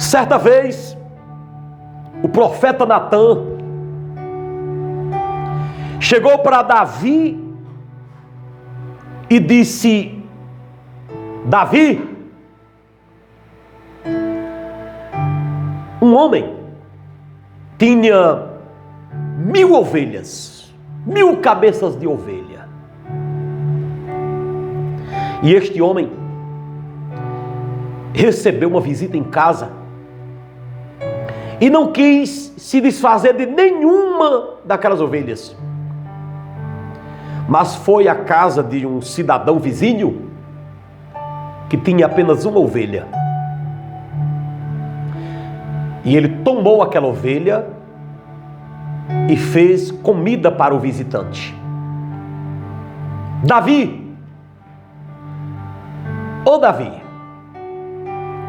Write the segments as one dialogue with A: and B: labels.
A: Certa vez, o profeta Natã chegou para Davi e disse: Davi, um homem tinha 1000 ovelhas, 1000 cabeças de ovelha. E este homem recebeu uma visita em casa e não quis se desfazer de nenhuma daquelas ovelhas, mas foi à casa de um cidadão vizinho que tinha apenas uma ovelha. E ele tomou aquela ovelha e fez comida para o visitante. Davi, ô Davi,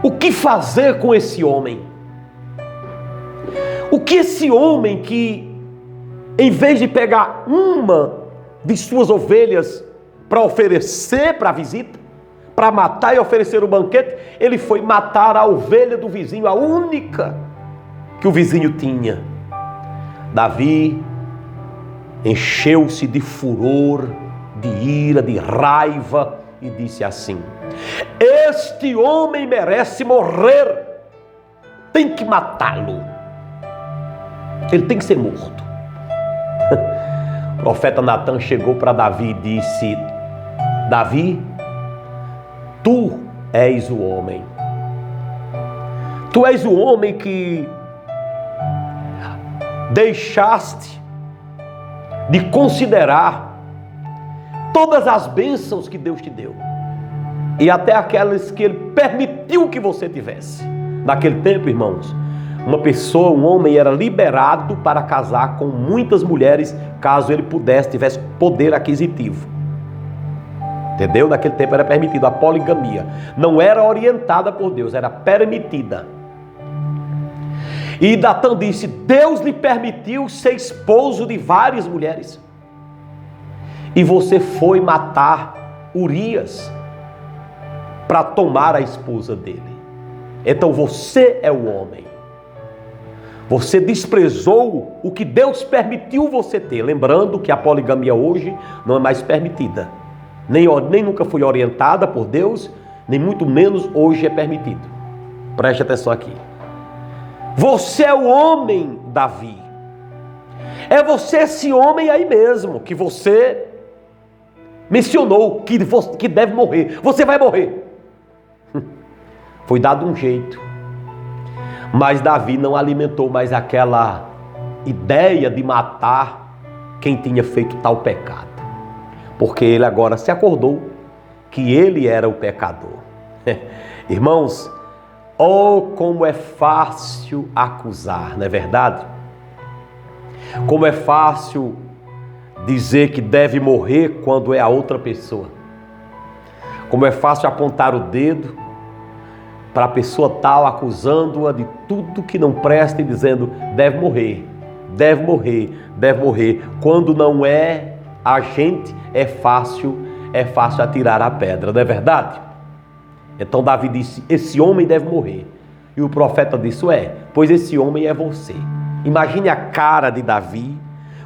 A: o que fazer com esse homem? O que esse homem que, em vez de pegar uma de suas ovelhas para oferecer para a visita, para matar e oferecer o banquete, ele foi matar a ovelha do vizinho, a única que o vizinho tinha. Davi encheu-se de furor, de ira, de raiva e disse assim: este homem merece morrer, tem que matá-lo, ele tem que ser morto. O profeta Natã chegou para Davi e disse: Davi, tu és o homem. Tu és o homem que deixaste de considerar todas as bênçãos que Deus te deu, e até aquelas que Ele permitiu que você tivesse. Naquele tempo, irmãos, uma pessoa, um homem, era liberado para casar com muitas mulheres, caso ele pudesse, tivesse poder aquisitivo. Entendeu? Naquele tempo era permitido a poligamia. Não era orientada por Deus, era permitida. E Natã disse: Deus lhe permitiu ser esposo de várias mulheres, e você foi matar Urias para tomar a esposa dele. Então você é o homem. Você desprezou o que Deus permitiu você ter. Lembrando que a poligamia hoje não é mais permitida. Nem nunca foi orientada por Deus, nem muito menos hoje é permitido. Preste atenção aqui. Você é o homem, Davi. É você, esse homem aí mesmo, que você mencionou que deve morrer. Você vai morrer. Foi dado um jeito. Mas Davi não alimentou mais aquela ideia de matar quem tinha feito tal pecado, porque ele agora se acordou que ele era o pecador. Irmãos, oh, como é fácil acusar, não é verdade? Como é fácil dizer que deve morrer quando é a outra pessoa. Como é fácil apontar o dedo para a pessoa tal, acusando-a de tudo que não presta e dizendo: deve morrer, deve morrer, deve morrer. Quando não é a gente, é fácil atirar a pedra, não é verdade? Então Davi disse: esse homem deve morrer. E o profeta disse: pois esse homem é você. Imagine a cara de Davi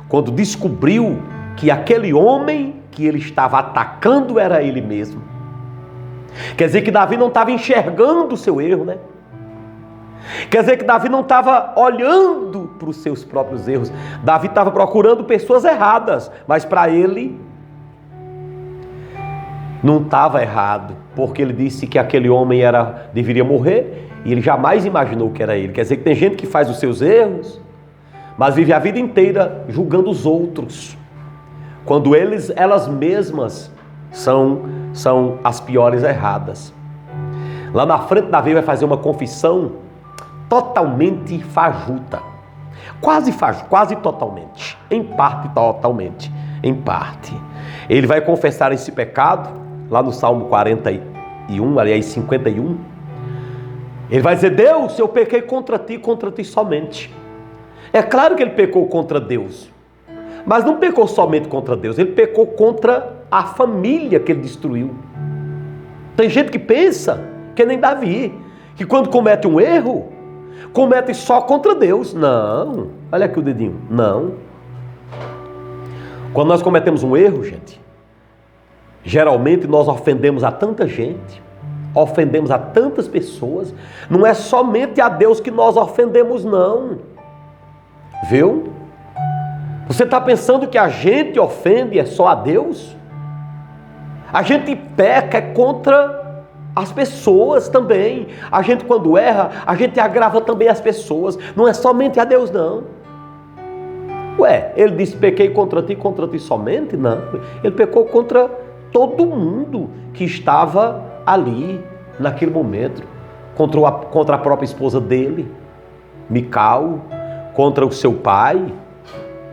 A: quando descobriu que aquele homem que ele estava atacando era ele mesmo. Quer dizer que Davi não estava enxergando o seu erro, né? Quer dizer que Davi não estava olhando para os seus próprios erros. Davi estava procurando pessoas erradas, mas para ele não estava errado, porque ele disse que aquele homem deveria morrer e ele jamais imaginou que era ele. Quer dizer que tem gente que faz os seus erros, mas vive a vida inteira julgando os outros, quando elas mesmas são as piores erradas. Lá na frente, Davi vai fazer uma confissão totalmente fajuta, quase totalmente, em parte totalmente, em parte. Ele vai confessar esse pecado lá no Salmo 41, aliás 51. Ele vai dizer: Deus, eu pequei contra ti somente. É claro que ele pecou contra Deus, mas não pecou somente contra Deus, ele pecou contra a família que ele destruiu. Tem gente que pensa, que nem Davi, que quando comete um erro, Comete só contra Deus. Não. Olha aqui o dedinho. Não. Quando nós cometemos um erro, gente, geralmente nós ofendemos a tanta gente, ofendemos a tantas pessoas. Não é somente a Deus que nós ofendemos, não. Viu? Você está pensando que a gente ofende é só a Deus? A gente peca contra as pessoas também. A gente, quando erra, a gente agrava também as pessoas. Não é somente a Deus, não. Ué, ele disse, pequei contra ti somente? Não. Ele pecou contra todo mundo que estava ali, naquele momento. Contra a própria esposa dele, Mical, contra o seu pai,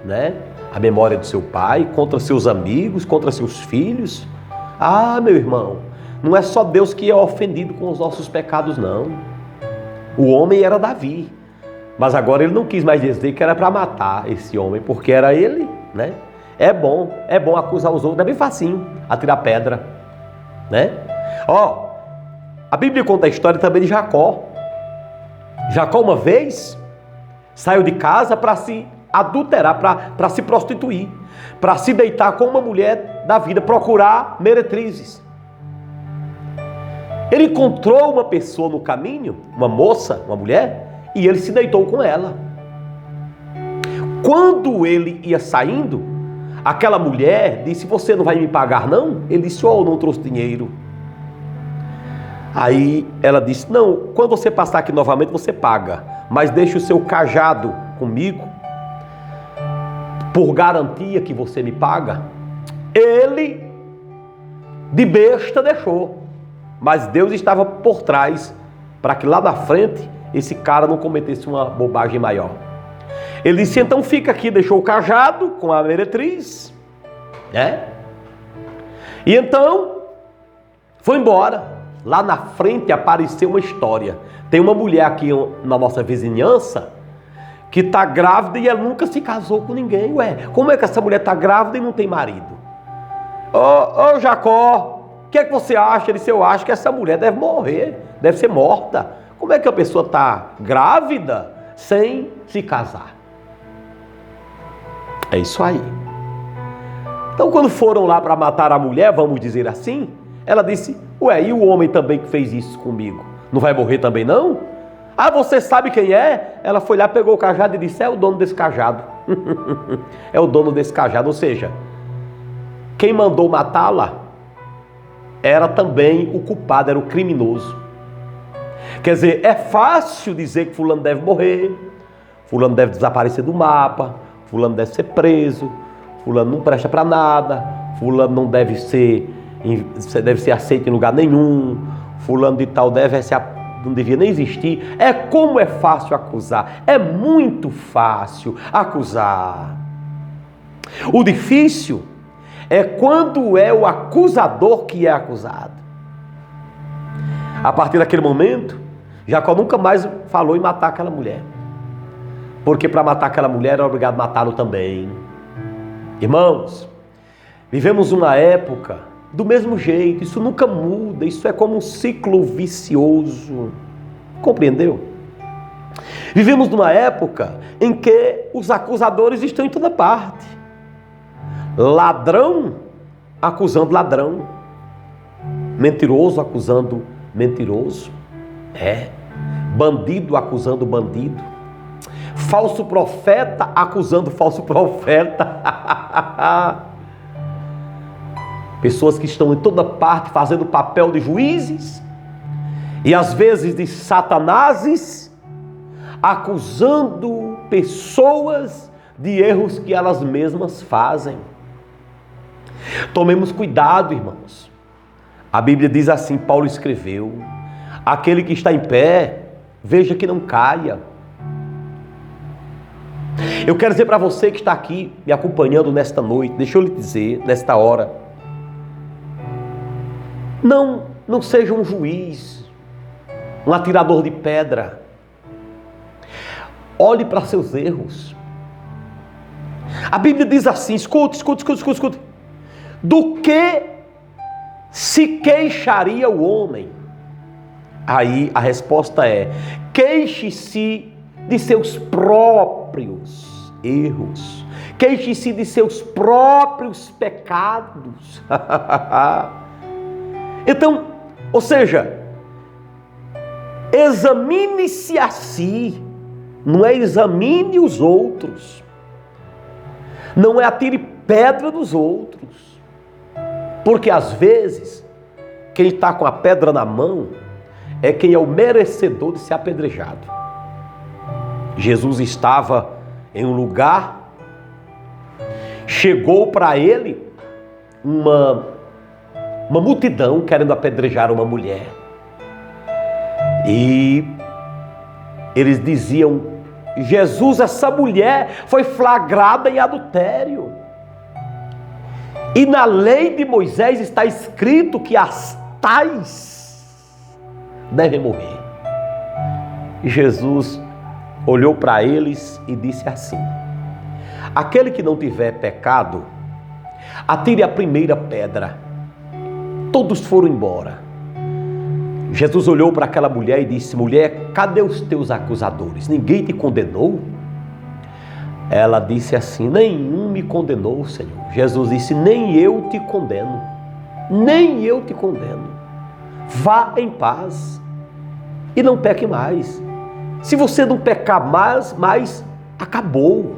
A: né? A memória do seu pai, contra seus amigos, contra seus filhos. Ah, meu irmão, não é só Deus que é ofendido com os nossos pecados, não. O homem era Davi, mas agora ele não quis mais dizer que era para matar esse homem, porque era ele, né? É bom acusar os outros, é bem facinho, atirar pedra, né? Ó, a Bíblia conta a história também de Jacó. Jacó uma vez saiu de casa para se adulterar, para se prostituir, para se deitar com uma mulher da vida, procurar meretrizes. Ele encontrou uma pessoa no caminho, uma moça, uma mulher, e ele se deitou com ela. Quando ele ia saindo, aquela mulher disse, você não vai me pagar não? Ele disse, eu não trouxe dinheiro. Aí ela disse, não, quando você passar aqui novamente você paga, mas deixe o seu cajado comigo, por garantia que você me paga. Ele, de besta, deixou, mas Deus estava por trás, para que lá na frente, esse cara não cometesse uma bobagem maior. Ele disse, então fica aqui, deixou o cajado com a meretriz, né? E então, foi embora. Lá na frente apareceu uma história. Tem uma mulher aqui na nossa vizinhança que está grávida e ela nunca se casou com ninguém. Ué, como é que essa mulher está grávida e não tem marido? Ô Jacó, o que é que você acha? Ele disse, eu acho que essa mulher deve morrer, deve ser morta. Como é que a pessoa está grávida sem se casar? É isso aí. Então quando foram lá para matar a mulher, vamos dizer assim, ela disse, ué, e o homem também que fez isso comigo? Não vai morrer também não? Ah, você sabe quem é? Ela foi lá, pegou o cajado e disse, é o dono desse cajado. É o dono desse cajado, ou seja, quem mandou matá-la era também o culpado, era o criminoso. Quer dizer, é fácil dizer que fulano deve morrer, fulano deve desaparecer do mapa, fulano deve ser preso, fulano não presta para nada, fulano não deve ser aceito em lugar nenhum, fulano de tal não devia nem existir. É como é fácil acusar, é muito fácil acusar. O difícil é quando é o acusador que é acusado. A partir daquele momento, Jacó nunca mais falou em matar aquela mulher, porque para matar aquela mulher era obrigado a matá-lo também. Irmãos, vivemos uma época do mesmo jeito, isso nunca muda, isso é como um ciclo vicioso, compreendeu? Vivemos numa época em que os acusadores estão em toda parte. Ladrão acusando ladrão, mentiroso acusando mentiroso, bandido acusando bandido, falso profeta acusando falso profeta. Pessoas que estão em toda parte fazendo papel de juízes e às vezes de satanases, acusando pessoas de erros que elas mesmas fazem. Tomemos cuidado, irmãos. A Bíblia diz assim, Paulo escreveu, aquele que está em pé, veja que não caia. Eu quero dizer para você que está aqui me acompanhando nesta noite, deixa eu lhe dizer, nesta hora, não seja um juiz, um atirador de pedra. Olhe para seus erros. A Bíblia diz assim, escute. Do que se queixaria o homem Aí a resposta é: queixe-se de seus próprios erros, queixe-se de seus próprios pecados. Então, ou seja, examine-se a si, não é examine os outros, não é atire pedra nos outros, porque às vezes quem está com a pedra na mão é quem é o merecedor de ser apedrejado. Jesus estava em um lugar, chegou para ele uma multidão querendo apedrejar uma mulher. E eles diziam: Jesus, essa mulher foi flagrada em adultério. E na lei de Moisés está escrito que as tais devem morrer. E Jesus olhou para eles e disse assim: aquele que não tiver pecado, atire a primeira pedra. Todos foram embora. Jesus olhou para aquela mulher e disse: mulher, cadê os teus acusadores? Ninguém te condenou? Ela disse assim: nenhum me condenou, Senhor. Jesus disse: nem eu te condeno. Nem eu te condeno. Vá em paz e não peque mais. Se você não pecar mais, acabou.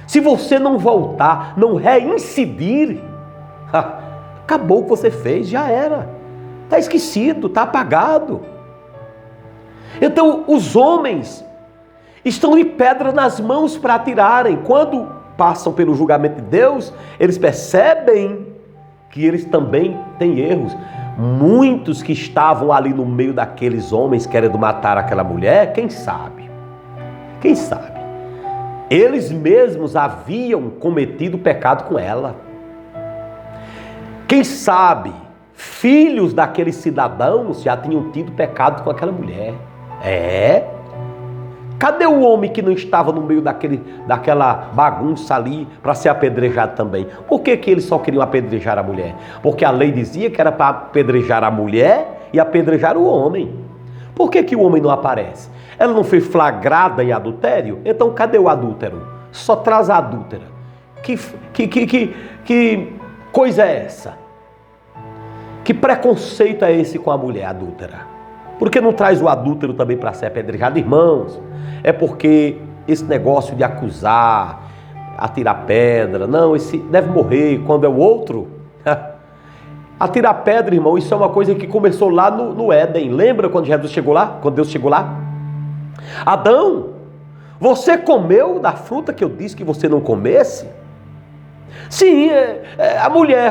A: Se você não voltar, não reincidir, acabou o que você fez, já era. Está esquecido, está apagado. Então os homens estão de pedra nas mãos para atirarem. Quando passam pelo julgamento de Deus, eles percebem que eles também têm erros. Muitos que estavam ali no meio daqueles homens querendo matar aquela mulher, quem sabe? Quem sabe? Eles mesmos haviam cometido pecado com ela. Quem sabe? Filhos daqueles cidadãos já tinham tido pecado com aquela mulher. Cadê o homem que não estava no meio daquela bagunça ali para ser apedrejado também? Por que eles só queriam apedrejar a mulher? Porque a lei dizia que era para apedrejar a mulher e apedrejar o homem. Por que o homem não aparece? Ela não foi flagrada em adultério? Então cadê o adúltero? Só traz a adúltera. Que coisa é essa? Que preconceito é esse com a mulher adúltera? Por que não traz o adúltero também para ser apedrejado? Irmãos, é porque esse negócio de acusar, atirar pedra, não, esse deve morrer quando é o outro. Atirar pedra, irmão, isso é uma coisa que começou lá no Éden. Lembra quando Jesus chegou lá? Quando Deus chegou lá? Adão, você comeu da fruta que eu disse que você não comesse? Sim,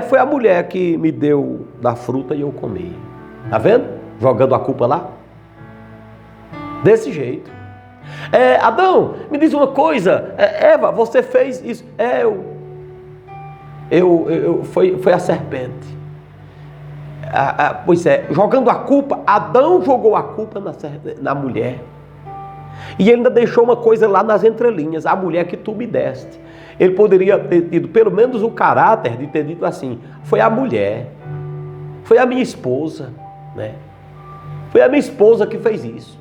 A: foi a mulher que me deu da fruta e eu comi. Tá vendo? Jogando a culpa lá. Desse jeito. Adão, me diz uma coisa. Eva, você fez isso. Foi a serpente. Pois é, jogando a culpa, Adão jogou a culpa na mulher. E ele ainda deixou uma coisa lá nas entrelinhas: a mulher que tu me deste. Ele poderia ter tido pelo menos o caráter de ter dito assim: foi a mulher, foi a minha esposa, né? Foi a minha esposa que fez isso.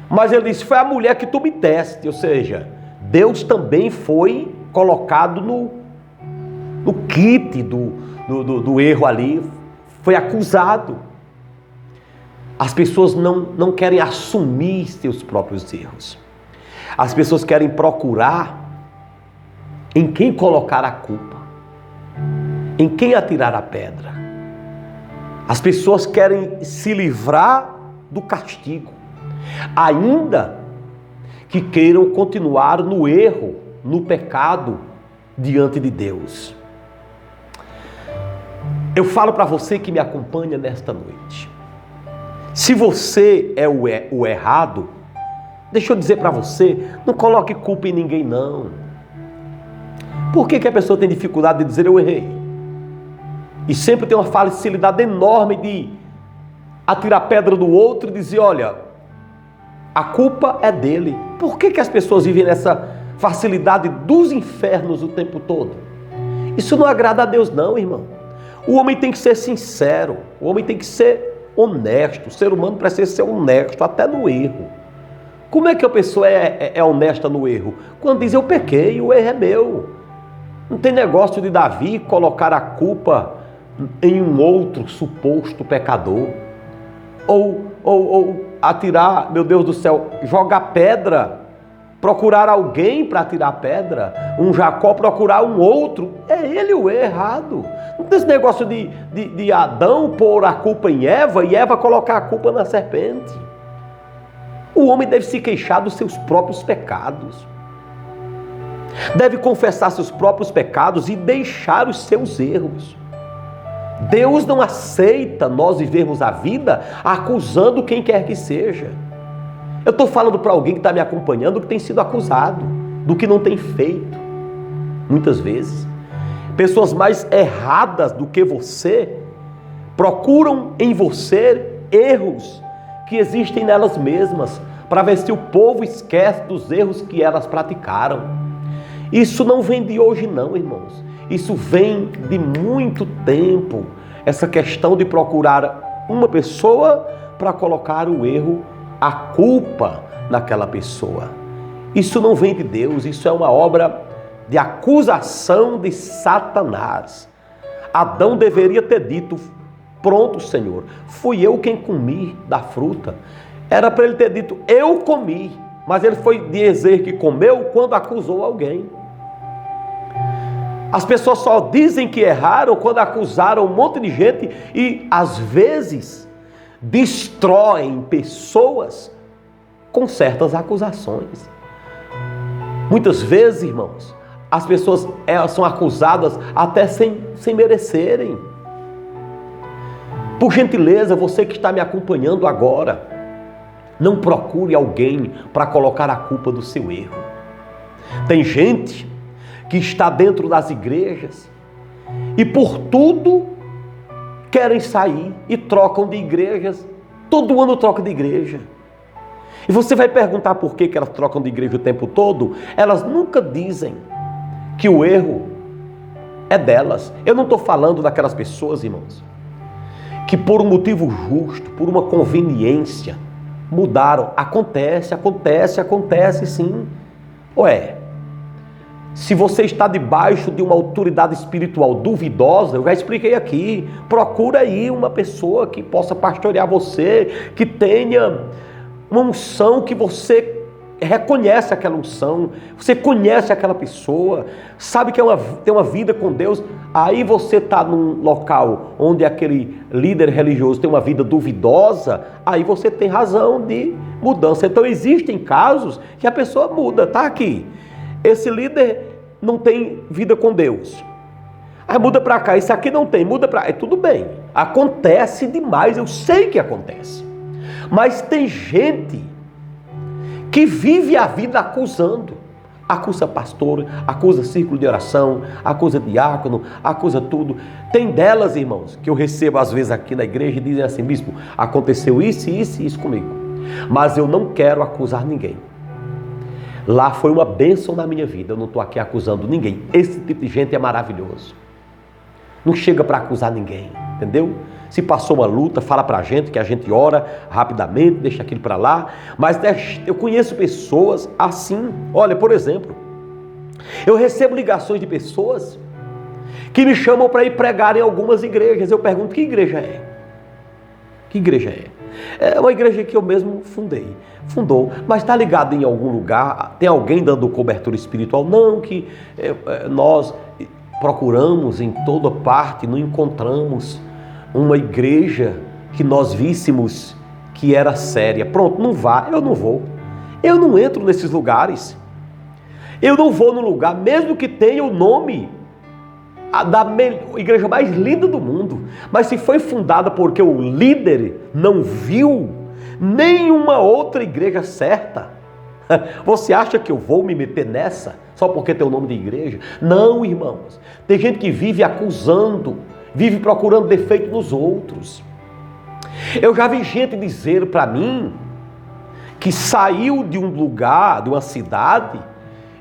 A: Mas ele disse: foi a mulher que tu me deste. Ou seja, Deus também foi colocado no kit do erro ali, foi acusado. As pessoas não querem assumir seus próprios erros. As pessoas querem procurar em quem colocar a culpa, em quem atirar a pedra. As pessoas querem se livrar do castigo, ainda que queiram continuar no erro, no pecado, diante de Deus. Eu falo para você que me acompanha nesta noite: se você é o errado, deixa eu dizer para você, não coloque culpa em ninguém não. Por que a pessoa tem dificuldade de dizer eu errei? E sempre tem uma facilidade enorme de atirar pedra do outro e dizer: olha, a culpa é dele. Por que as pessoas vivem nessa facilidade dos infernos o tempo todo? Isso não agrada a Deus não, irmão. O homem tem que ser sincero, o homem tem que ser honesto. O ser humano precisa ser honesto até no erro. Como é que a pessoa é honesta no erro? Quando diz eu pequei, o erro é meu. Não tem negócio de Davi colocar a culpa em um outro suposto pecador. Ou atirar, meu Deus do céu, jogar pedra, procurar alguém para atirar pedra, um Jacó procurar um outro, é ele o errado. Não tem esse negócio de Adão pôr a culpa em Eva e Eva colocar a culpa na serpente. O homem deve se queixar dos seus próprios pecados, deve confessar seus próprios pecados e deixar os seus erros. Deus não aceita nós vivermos a vida acusando quem quer que seja. Eu estou falando para alguém que está me acompanhando que tem sido acusado do que não tem feito. Muitas vezes, pessoas mais erradas do que você procuram em você erros que existem nelas mesmas para ver se o povo esquece dos erros que elas praticaram. Isso não vem de hoje não, irmãos. Isso vem de muito tempo. Essa questão de procurar uma pessoa para colocar o erro, a culpa naquela pessoa. Isso não vem de Deus, isso é uma obra de acusação de Satanás. Adão deveria ter dito, pronto, Senhor, fui eu quem comi da fruta. Era para ele ter dito, eu comi, mas ele foi dizer que comeu quando acusou alguém. As pessoas só dizem que erraram quando acusaram um monte de gente e, às vezes, destroem pessoas com certas acusações. Muitas vezes, irmãos, as pessoas são acusadas até sem merecerem. Por gentileza, você que está me acompanhando agora, não procure alguém para colocar a culpa do seu erro. Tem gente que está dentro das igrejas e por tudo querem sair e trocam de igrejas. Todo ano troca de igreja. E você vai perguntar por que elas trocam de igreja o tempo todo? Elas nunca dizem que o erro é delas. Eu não estou falando daquelas pessoas, irmãos, que por um motivo justo, por uma conveniência, mudaram. Acontece sim. Ué, se você está debaixo de uma autoridade espiritual duvidosa, eu já expliquei aqui, procura aí uma pessoa que possa pastorear você, que tenha uma unção que você reconhece aquela unção, você conhece aquela pessoa, sabe que tem uma vida com Deus. Aí você está num local onde aquele líder religioso tem uma vida duvidosa, aí você tem razão de mudança. Então existem casos que a pessoa muda, tá aqui. Esse líder não tem vida com Deus. Aí muda para cá, esse aqui não tem, muda para cá. Tudo bem, acontece demais, eu sei que acontece. Mas tem gente que vive a vida acusando. Acusa pastor, acusa círculo de oração, acusa diácono, acusa tudo. Tem delas, irmãos, que eu recebo às vezes aqui na igreja e dizem assim, bispo, aconteceu isso, isso e isso comigo. Mas eu não quero acusar ninguém. Lá foi uma bênção na minha vida, eu não estou aqui acusando ninguém. Esse tipo de gente é maravilhoso. Não chega para acusar ninguém, entendeu? Se passou uma luta, fala para a gente, que a gente ora rapidamente, deixa aquilo para lá. Mas eu conheço pessoas assim. Olha, por exemplo, eu recebo ligações de pessoas que me chamam para ir pregar em algumas igrejas. Eu pergunto, que igreja é? Que igreja é? É uma igreja que eu mesmo fundou, mas está ligado em algum lugar? Tem alguém dando cobertura espiritual? Não, que nós procuramos em toda parte, não encontramos uma igreja que nós víssemos que era séria. Pronto, não vá, eu não vou. Eu não entro nesses lugares. Eu não vou no lugar, mesmo que tenha o nome da igreja mais linda do mundo, mas se foi fundada porque o líder não viu nenhuma outra igreja certa, você acha que eu vou me meter nessa só porque tem o nome de igreja? Não, irmãos. Tem gente que vive acusando, vive procurando defeito nos outros. Eu já vi gente dizer para mim que saiu de um lugar, de uma cidade,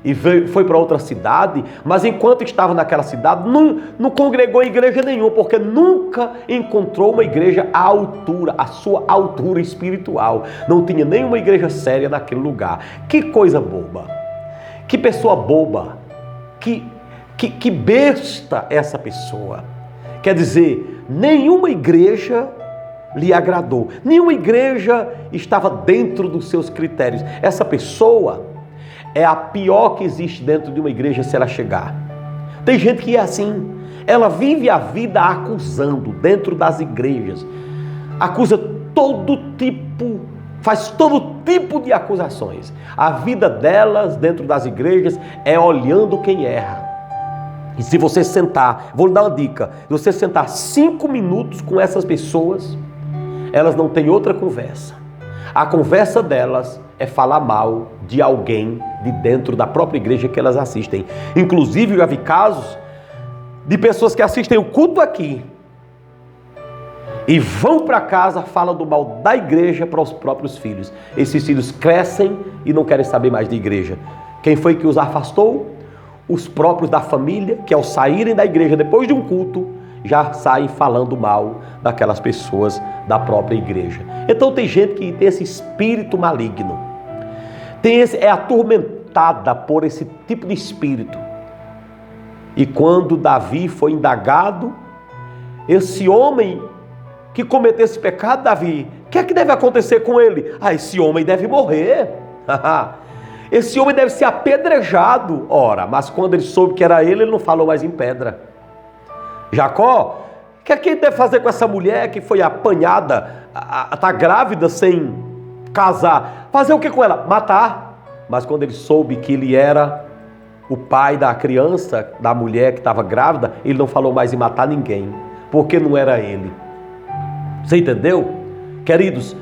A: e foi para outra cidade, mas enquanto estava naquela cidade, não congregou em igreja nenhuma, porque nunca encontrou uma igreja à altura, a sua altura espiritual. Não tinha nenhuma igreja séria naquele lugar. Que coisa boba! Que pessoa boba! Que besta essa pessoa! Quer dizer, nenhuma igreja lhe agradou, nenhuma igreja estava dentro dos seus critérios. Essa pessoa é a pior que existe dentro de uma igreja se ela chegar. Tem gente que é assim, ela vive a vida acusando dentro das igrejas, acusa todo tipo, faz todo tipo de acusações. A vida delas dentro das igrejas é olhando quem erra. E se você sentar, vou lhe dar uma dica, se você sentar 5 minutos com essas pessoas, elas não têm outra conversa. A conversa delas é falar mal de alguém de dentro da própria igreja que elas assistem. Inclusive, eu já vi casos de pessoas que assistem o culto aqui e vão para casa, falam do mal da igreja para os próprios filhos. Esses filhos crescem e não querem saber mais de igreja. Quem foi que os afastou? Os próprios da família, que ao saírem da igreja depois de um culto, já saem falando mal daquelas pessoas da própria igreja. Então tem gente que tem esse espírito maligno, é atormentada por esse tipo de espírito. E quando Davi foi indagado, esse homem que cometeu esse pecado, Davi, o que é que deve acontecer com ele? Esse homem deve morrer. Esse homem deve ser apedrejado. Ora, mas quando ele soube que era ele não falou mais em pedra. Jacó, o que é que ele deve fazer com essa mulher que foi apanhada, está grávida sem casar? Fazer o que com ela? Matar. Mas quando ele soube que ele era o pai da criança, da mulher que estava grávida, ele não falou mais em matar ninguém, porque não era ele. Você entendeu? Queridos,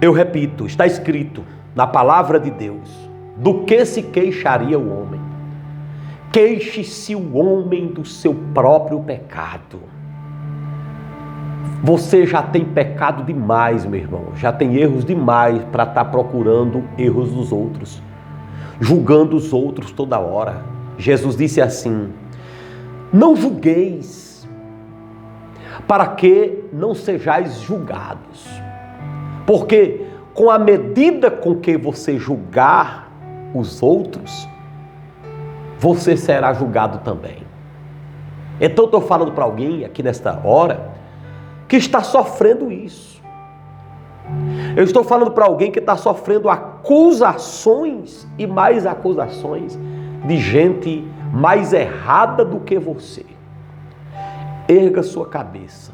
A: eu repito, está escrito na palavra de Deus: do que se queixaria o homem? Queixe-se o homem do seu próprio pecado. Você já tem pecado demais, meu irmão. Já tem erros demais para estar procurando erros dos outros, julgando os outros toda hora. Jesus disse assim: não julgueis, para que não sejais julgados. Porque com a medida com que você julgar os outros, você será julgado também. Então estou falando para alguém aqui nesta hora que está sofrendo isso. Eu estou falando para alguém que está sofrendo acusações e mais acusações de gente mais errada do que você. Erga sua cabeça.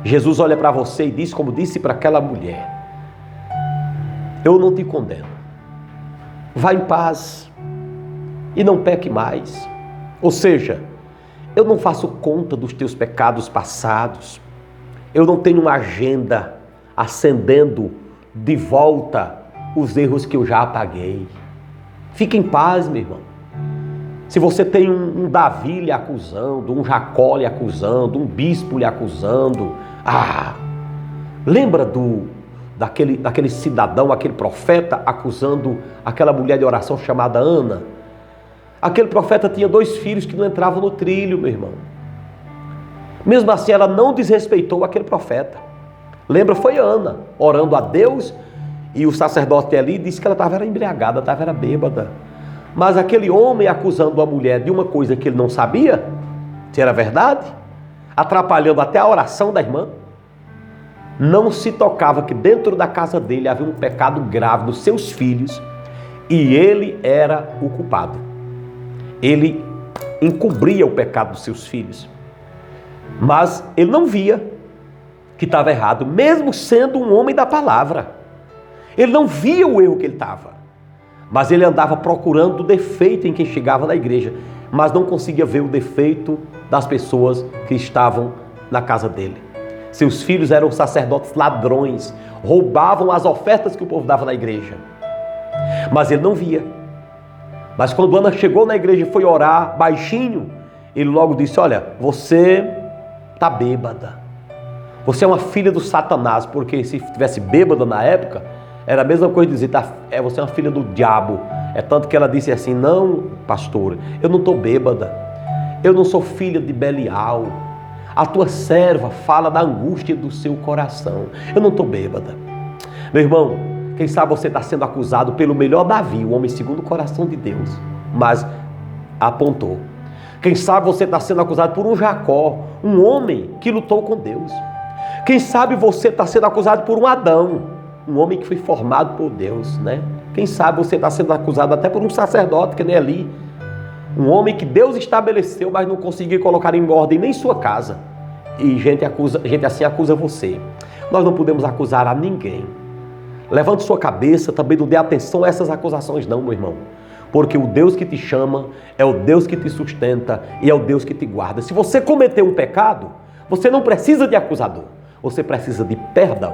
A: Jesus olha para você e diz, como disse para aquela mulher: eu não te condeno. Vá em paz e não peque mais. Ou seja, eu não faço conta dos teus pecados passados. Eu não tenho uma agenda acendendo de volta os erros que eu já apaguei. Fique em paz, meu irmão. Se você tem um Davi lhe acusando, um Jacó lhe acusando, um bispo lhe acusando, lembra daquele cidadão, aquele profeta acusando aquela mulher de oração chamada Ana? Aquele profeta tinha 2 filhos que não entravam no trilho, meu irmão. Mesmo assim, ela não desrespeitou aquele profeta. Lembra, foi Ana orando a Deus, e o sacerdote ali disse que ela estava embriagada, estava bêbada. Mas aquele homem acusando a mulher de uma coisa que ele não sabia, se era verdade, atrapalhando até a oração da irmã, não se tocava que dentro da casa dele havia um pecado grave dos seus filhos, e ele era o culpado. Ele encobria o pecado dos seus filhos, mas ele não via que estava errado, mesmo sendo um homem da palavra. Ele não via o erro que ele estava, mas ele andava procurando o defeito em quem chegava na igreja, mas não conseguia ver o defeito das pessoas que estavam na casa dele. Seus filhos eram sacerdotes ladrões, roubavam as ofertas que o povo dava na igreja, mas ele não via. Mas quando Ana chegou na igreja e foi orar baixinho, ele logo disse: olha, você está bêbada. Você é uma filha do Satanás, porque se estivesse bêbada na época, Era a mesma coisa de dizer, tá, você é uma filha do diabo. É tanto que ela disse assim, não, pastor, eu não estou bêbada. Eu não sou filha de Belial. A tua serva fala da angústia do seu coração. Eu não estou bêbada. Meu irmão, quem sabe você está sendo acusado pelo melhor Davi, o homem segundo o coração de Deus, mas apontou. Quem sabe você está sendo acusado por um Jacó, um homem que lutou com Deus. Quem sabe você está sendo acusado por um Adão, um homem que foi formado por Deus, né? Quem sabe você está sendo acusado até por um sacerdote, que nem Eli, um homem que Deus estabeleceu, mas não conseguiu colocar em ordem nem sua casa. E gente assim acusa você. Nós não podemos acusar a ninguém. Levante sua cabeça, também não dê atenção a essas acusações não, meu irmão. Porque o Deus que te chama é o Deus que te sustenta e é o Deus que te guarda. Se você cometeu um pecado, você não precisa de acusador. Você precisa de perdão.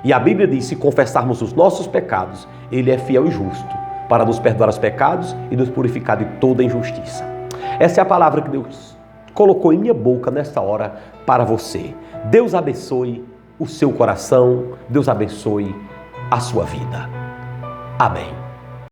A: E a Bíblia diz, se confessarmos os nossos pecados, Ele é fiel e justo para nos perdoar os pecados e nos purificar de toda injustiça. Essa é a palavra que Deus colocou em minha boca nesta hora para você. Deus abençoe o seu coração, Deus abençoe a sua vida. Amém.